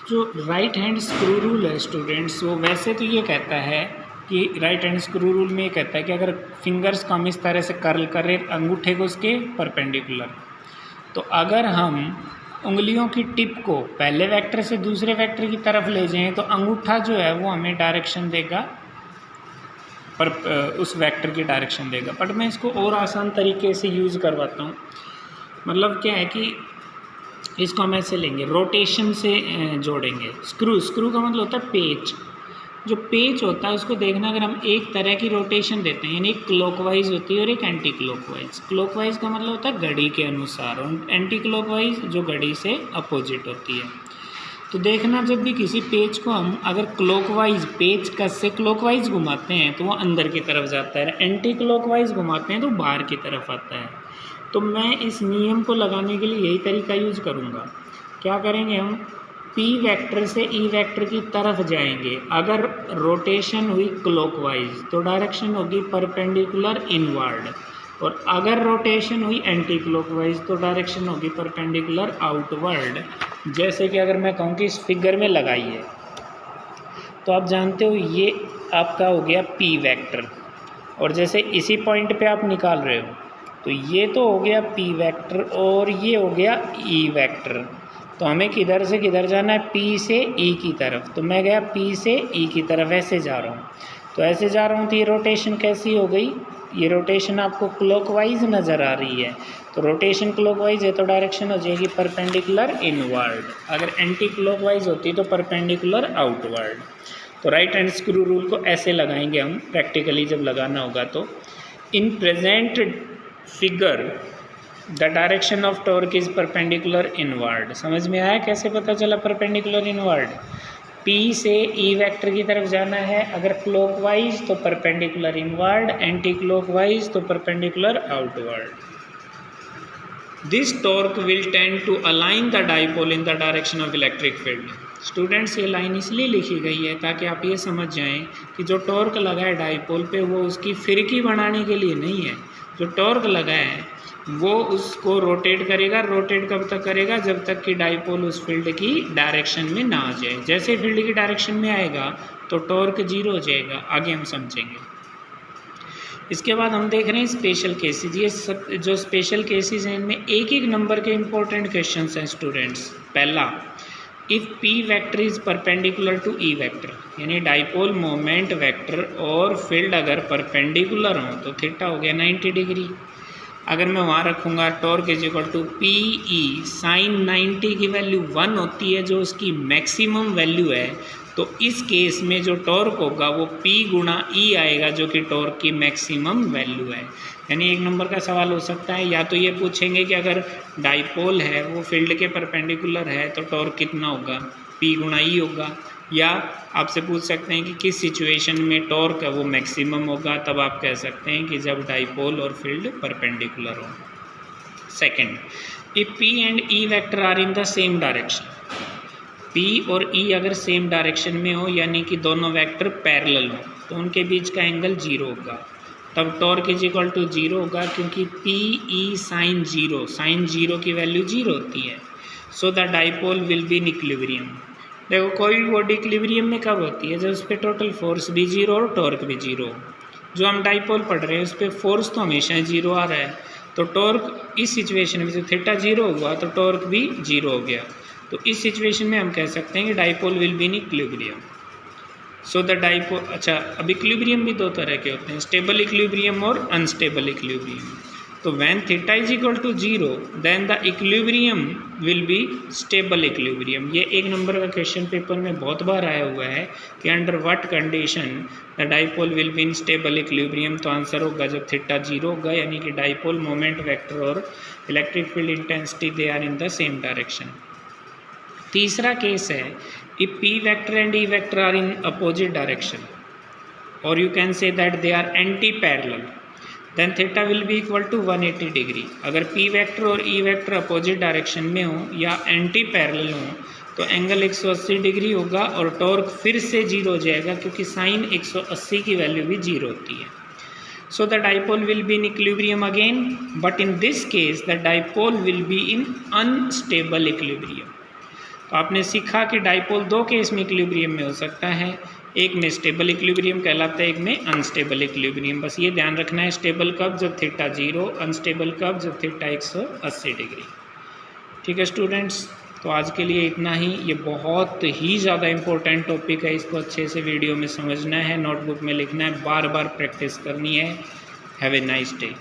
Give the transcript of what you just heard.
जो right hand screw rule है students, वो वैसे तो ये कहता है कि राइट हैंड स्क्रू रूल में ये कहता है कि अगर फिंगर्स को हम इस तरह से कर्ल करें अंगूठे को उसके परपेंडिकुलर, तो अगर हम उंगलियों की टिप को पहले वेक्टर से दूसरे वेक्टर की तरफ ले जाएं तो अंगूठा जो है वो हमें डायरेक्शन देगा पर उस वेक्टर की डायरेक्शन देगा। बट मैं इसको और आसान तरीके से यूज़ करवाता हूँ। मतलब क्या है कि इसको हम ऐसे लेंगे, रोटेशन से जोड़ेंगे। स्क्रू का मतलब होता है पेच। जो पेच होता है उसको देखना, अगर हम एक तरह की रोटेशन देते हैं, यानी एक क्लॉकवाइज होती है और एक एंटी क्लॉकवाइज। क्लॉकवाइज का मतलब होता है घड़ी के अनुसार, और एंटी क्लॉकवाइज जो घड़ी से अपोजिट होती है। तो देखना, जब भी किसी पेज को हम अगर क्लॉकवाइज पेज कस से क्लॉकवाइज घुमाते हैं तो वो अंदर की तरफ जाता है, एंटी क्लॉकवाइज घुमाते हैं तो बाहर की तरफ आता है। तो मैं इस नियम को लगाने के लिए यही तरीका यूज करूँगा। क्या करेंगे, हम पी वेक्टर से ई वेक्टर की तरफ जाएंगे। अगर रोटेशन हुई क्लॉकवाइज तो डायरेक्शन होगी परपेंडिकुलर इनवर्ड, और अगर रोटेशन हुई एंटी क्लॉकवाइज तो डायरेक्शन होगी परपेंडिकुलर आउटवर्ड। जैसे कि अगर मैं कहूँ कि इस फिगर में लगाइए, तो आप जानते हो ये आपका हो गया पी वेक्टर, और जैसे इसी पॉइंट पे आप निकाल रहे हो तो ये तो हो गया पी वेक्टर और ये हो गया ई वेक्टर। तो हमें किधर से किधर जाना है, पी से ई की तरफ। तो मैं गया पी से ई की तरफ, ऐसे जा रहा हूँ। तो ऐसे जा रहा हूँ तो ये रोटेशन कैसी हो गई, ये रोटेशन आपको क्लॉकवाइज नज़र आ रही है। तो रोटेशन क्लॉकवाइज है तो डायरेक्शन हो जाएगी परपेंडिकुलर इनवर्ड, अगर एंटी क्लॉकवाइज होती तो परपेंडिकुलर आउटवर्ड। तो राइट हैंड स्क्रू रूल को ऐसे लगाएंगे हम प्रैक्टिकली जब लगाना होगा। तो in present figure the direction of torque is perpendicular inward. समझ में आया कैसे पता चला परपेंडिकुलर इनवर्ड? पी से ई वेक्टर की तरफ जाना है, अगर क्लॉकवाइज तो परपेंडिकुलर इनवर्ड, एंटी क्लॉकवाइज तो perpendicular outward. This torque will tend to align the dipole in the direction of electric field. Students, ये लाइन इसलिए लिखी गई है ताकि आप ये समझ जाएं कि जो टॉर्क लगा है डाइपोल पे वो उसकी फिरकी बनाने के लिए नहीं है। जो टॉर्क लगा है वो उसको रोटेट करेगा। रोटेट कब तक करेगा, जब तक कि डाइपोल उस फील्ड की डायरेक्शन में ना आ जाए। जैसे फील्ड की डायरेक्शन में आएगा तो टॉर्क जीरो हो जाएगा। आगे हम समझेंगे। इसके बाद हम देख रहे हैं स्पेशल केसेस। ये सब जो स्पेशल केसेस हैं इनमें एक एक नंबर के इंपॉर्टेंट क्वेश्चंस हैं स्टूडेंट्स। पहला, if P vector is perpendicular to E vector, यानी डाइपोल मोमेंट वेक्टर और फील्ड अगर परपेंडिकुलर हो तो थीटा हो गया 90 डिग्री। अगर मैं वहाँ रखूँगा torque is equal to P E sine 90 की वैल्यू 1 होती है जो उसकी मैक्सिमम वैल्यू है, तो इस केस में जो टॉर्क होगा वो P गुणा E आएगा जो कि टॉर्क की मैक्सिमम वैल्यू है। यानी एक नंबर का सवाल हो सकता है, या तो ये पूछेंगे कि अगर डाइपोल है वो फील्ड के परपेंडिकुलर है तो टॉर्क कितना होगा, P गुणा E होगा, या आपसे पूछ सकते हैं कि किस सिचुएशन में टॉर्क है वो मैक्सिमम होगा। तब आप कह सकते हैं कि जब डाइपोल और फील्ड परपेंडिकुलर हो। Second, if P and E vector are in the same direction, P और E अगर सेम डायरेक्शन में हो यानी कि दोनों वेक्टर पैरेलल हो तो उनके बीच का एंगल जीरो होगा। तब torque is equal to zero होगा, क्योंकि P E साइन जीरो की वैल्यू जीरो होती है। So the dipole will be in equilibrium. देखो, कोई भी बॉडी इक्विलिब्रियम में कब होती है, जब उस पर टोटल फोर्स भी जीरो और टॉर्क भी जीरो। जो हम डाइपोल पढ़ रहे हैं उस पर फोर्स तो हमेशा जीरो आ रहा है, तो टॉर्क इस सिचुएशन में जब थीटा जीरो हुआ तो टॉर्क भी जीरो हो गया। तो इस सिचुएशन में हम कह सकते हैं कि dipole will be in equilibrium. So the dipole, अच्छा, अब इक्विलिब्रियम भी दो तरह के होते हैं, स्टेबल इक्विलिब्रियम और अनस्टेबल इक्विलिब्रियम। तो when theta is equal to zero then the equilibrium will be stable equilibrium. ये एक नंबर का क्वेश्चन पेपर में बहुत बार आया हुआ है कि under what condition the dipole will be in stable equilibrium. तो आंसर होगा जब थीटा जीरो होगा, यानी कि डाइपोल मोमेंट वेक्टर और electric field intensity they are in the same direction. तीसरा केस है, if P vector and E vector are in opposite direction और you can say that they are anti parallel, then theta will be equal to 180 degree. अगर P vector और E vector opposite direction में हो या anti parallel हो तो angle 180 degree होगा और टॉर्क फिर से जीरो हो जाएगा, क्योंकि साइन 180 की वैल्यू भी जीरो होती है। So the dipole will be in equilibrium again, but in this case the dipole will be in unstable equilibrium. तो आपने सीखा कि डाइपोल दो केस में इक्विलिब्रियम में हो सकता है, एक में स्टेबल इक्विलिब्रियम कहलाता है, एक में अनस्टेबल इक्विलिब्रियम। बस ये ध्यान रखना है, स्टेबल कब जब थीटा 0, अनस्टेबल कब जब थीटा 180 डिग्री। ठीक है स्टूडेंट्स, तो आज के लिए इतना ही। ये बहुत ही ज़्यादा इम्पोर्टेंट टॉपिक है, इसको अच्छे से वीडियो में समझना है, नोटबुक में लिखना है, बार बार प्रैक्टिस करनी है। Have a nice day.